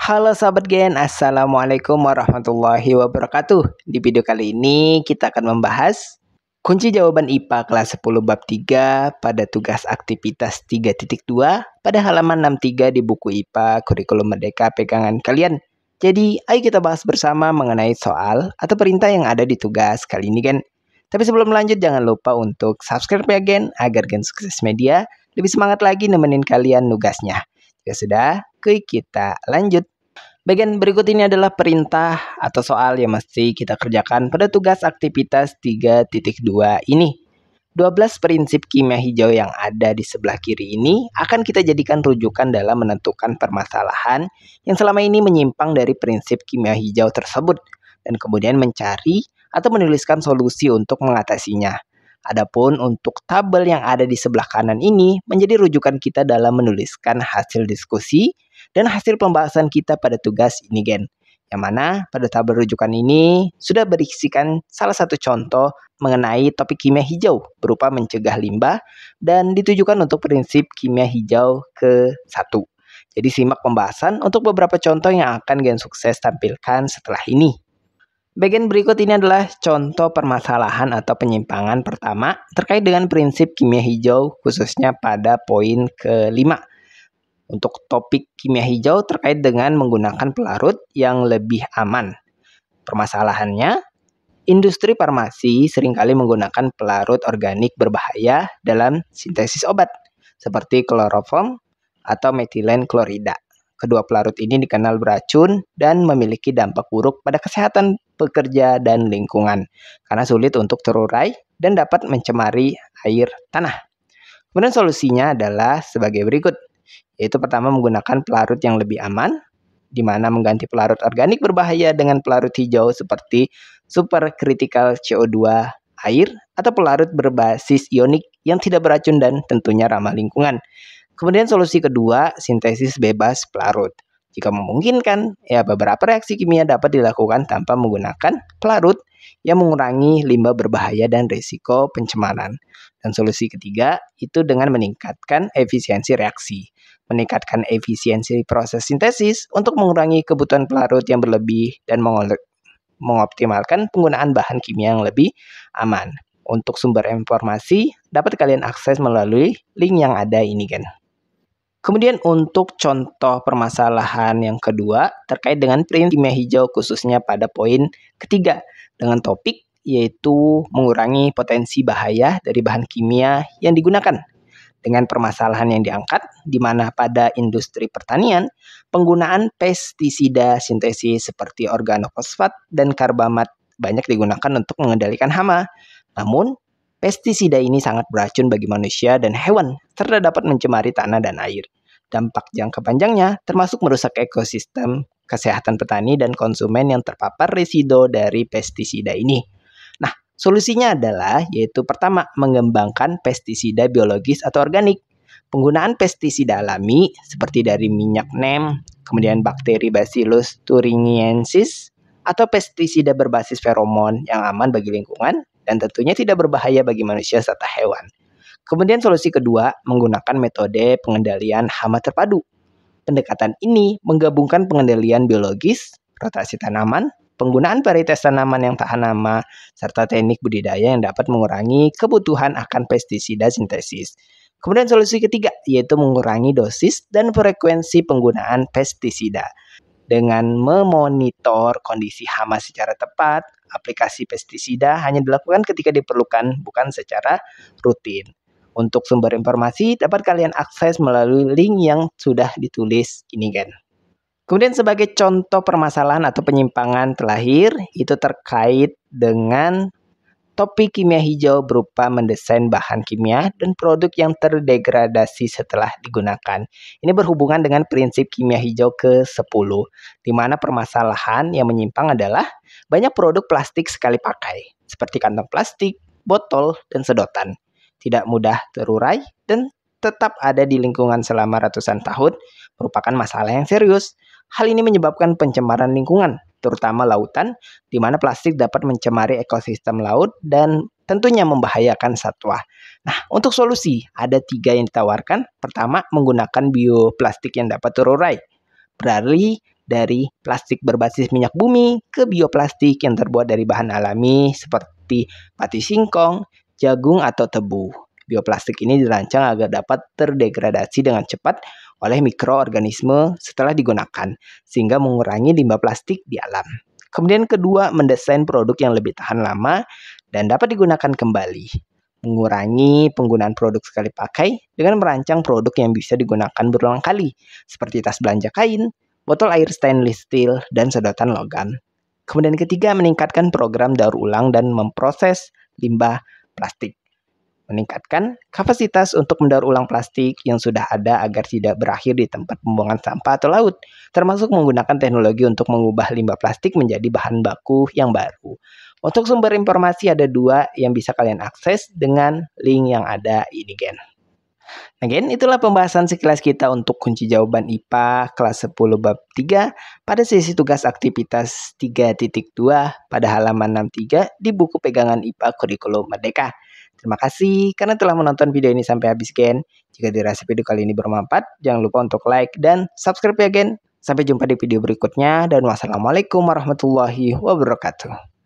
Halo sahabat Gen, Assalamualaikum warahmatullahi wabarakatuh. Di video kali ini kita akan membahas kunci jawaban IPA kelas 10 bab 3 pada tugas aktivitas 3.2 pada halaman 63 di buku IPA Kurikulum Merdeka pegangan kalian. Jadi, ayo kita bahas bersama mengenai soal atau perintah yang ada di tugas kali ini, Gen. Tapi sebelum lanjut, jangan lupa untuk subscribe ya, Gen, agar Gen Sukses Media lebih semangat lagi nemenin kalian nugasnya. Ya sudah, kita lanjut. Bagian berikut ini adalah perintah atau soal yang mesti kita kerjakan pada tugas aktivitas 3.2 ini. 12 prinsip kimia hijau yang ada di sebelah kiri ini akan kita jadikan rujukan dalam menentukan permasalahan yang selama ini menyimpang dari prinsip kimia hijau tersebut dan kemudian mencari atau menuliskan solusi untuk mengatasinya. Adapun untuk tabel yang ada di sebelah kanan ini menjadi rujukan kita dalam menuliskan hasil diskusi dan hasil pembahasan kita pada tugas ini, Gen. Yang mana pada tabel rujukan ini sudah berisikan salah satu contoh mengenai topik kimia hijau berupa mencegah limbah dan ditujukan untuk prinsip kimia hijau ke-1. Jadi simak pembahasan untuk beberapa contoh yang akan Gen Sukses tampilkan setelah ini. Bagian berikut ini adalah contoh permasalahan atau penyimpangan pertama terkait dengan prinsip kimia hijau khususnya pada poin ke-5. Untuk topik kimia hijau terkait dengan menggunakan pelarut yang lebih aman. Permasalahannya, industri farmasi seringkali menggunakan pelarut organik berbahaya dalam sintesis obat seperti kloroform atau metilen klorida. Kedua pelarut ini dikenal beracun dan memiliki dampak buruk pada kesehatan pekerja dan lingkungan karena sulit untuk terurai dan dapat mencemari air tanah. Kemudian solusinya adalah sebagai berikut, yaitu pertama menggunakan pelarut yang lebih aman, di mana mengganti pelarut organik berbahaya dengan pelarut hijau seperti supercritical CO2 air atau pelarut berbasis ionik yang tidak beracun dan tentunya ramah lingkungan. Kemudian solusi kedua, sintesis bebas pelarut. Jika memungkinkan, beberapa reaksi kimia dapat dilakukan tanpa menggunakan pelarut yang mengurangi limbah berbahaya dan risiko pencemaran. Dan solusi ketiga, itu dengan meningkatkan efisiensi reaksi. Meningkatkan efisiensi proses sintesis untuk mengurangi kebutuhan pelarut yang berlebih dan mengoptimalkan penggunaan bahan kimia yang lebih aman. Untuk sumber informasi, dapat kalian akses melalui link yang ada ini, kan. Kemudian untuk contoh permasalahan yang kedua terkait dengan prinsip kimia hijau khususnya pada poin ketiga dengan topik yaitu mengurangi potensi bahaya dari bahan kimia yang digunakan. Dengan permasalahan yang diangkat di mana pada industri pertanian penggunaan pestisida sintesis seperti organofosfat dan karbamat banyak digunakan untuk mengendalikan hama. Namun pestisida ini sangat beracun bagi manusia dan hewan serta dapat mencemari tanah dan air. Dampak jangka panjangnya termasuk merusak ekosistem kesehatan petani dan konsumen yang terpapar residu dari pestisida ini. Nah, solusinya adalah yaitu pertama mengembangkan pestisida biologis atau organik. Penggunaan pestisida alami seperti dari minyak neem, kemudian bakteri Bacillus thuringiensis atau pestisida berbasis feromon yang aman bagi lingkungan dan tentunya tidak berbahaya bagi manusia serta hewan. Kemudian solusi kedua, menggunakan metode pengendalian hama terpadu. Pendekatan ini menggabungkan pengendalian biologis, rotasi tanaman, penggunaan varietas tanaman yang tahan hama, serta teknik budidaya yang dapat mengurangi kebutuhan akan pestisida sintesis. Kemudian solusi ketiga, yaitu mengurangi dosis dan frekuensi penggunaan pestisida. Dengan memonitor kondisi hama secara tepat, aplikasi pestisida hanya dilakukan ketika diperlukan, bukan secara rutin. Untuk sumber informasi dapat kalian akses melalui link yang sudah ditulis ini, kan. Kemudian sebagai contoh permasalahan atau penyimpangan terakhir itu terkait dengan topik kimia hijau berupa mendesain bahan kimia dan produk yang terdegradasi setelah digunakan. Ini berhubungan dengan prinsip kimia hijau ke-10, di mana permasalahan yang menyimpang adalah banyak produk plastik sekali pakai, seperti kantong plastik, botol, dan sedotan. Tidak mudah terurai dan tetap ada di lingkungan selama ratusan tahun merupakan masalah yang serius. Hal ini menyebabkan pencemaran lingkungan, terutama lautan, di mana plastik dapat mencemari ekosistem laut dan tentunya membahayakan satwa. Nah, untuk solusi ada 3 yang ditawarkan. Pertama, menggunakan bioplastik yang dapat terurai. Berarti dari plastik berbasis minyak bumi ke bioplastik yang terbuat dari bahan alami seperti pati singkong, jagung, atau tebu. Bioplastik ini dirancang agar dapat terdegradasi dengan cepat oleh mikroorganisme setelah digunakan, sehingga mengurangi limbah plastik di alam. Kemudian kedua, mendesain produk yang lebih tahan lama dan dapat digunakan kembali. Mengurangi penggunaan produk sekali pakai dengan merancang produk yang bisa digunakan berulang kali, seperti tas belanja kain, botol air stainless steel, dan sedotan logam. Kemudian ketiga, meningkatkan program daur ulang dan memproses limbah plastik. Meningkatkan kapasitas untuk mendaur ulang plastik yang sudah ada agar tidak berakhir di tempat pembuangan sampah atau laut, termasuk menggunakan teknologi untuk mengubah limbah plastik menjadi bahan baku yang baru. Untuk sumber informasi ada 2 yang bisa kalian akses dengan link yang ada ini, Gen. Nah, Gen, itulah pembahasan sekilas kita untuk kunci jawaban IPA kelas 10 bab 3 pada sesi tugas aktivitas 3.2 pada halaman 63 di buku pegangan IPA Kurikulum Merdeka. Terima kasih karena telah menonton video ini sampai habis, Gen. Jika dirasa video kali ini bermanfaat, jangan lupa untuk like dan subscribe ya, Gen. Sampai jumpa di video berikutnya dan wassalamualaikum warahmatullahi wabarakatuh.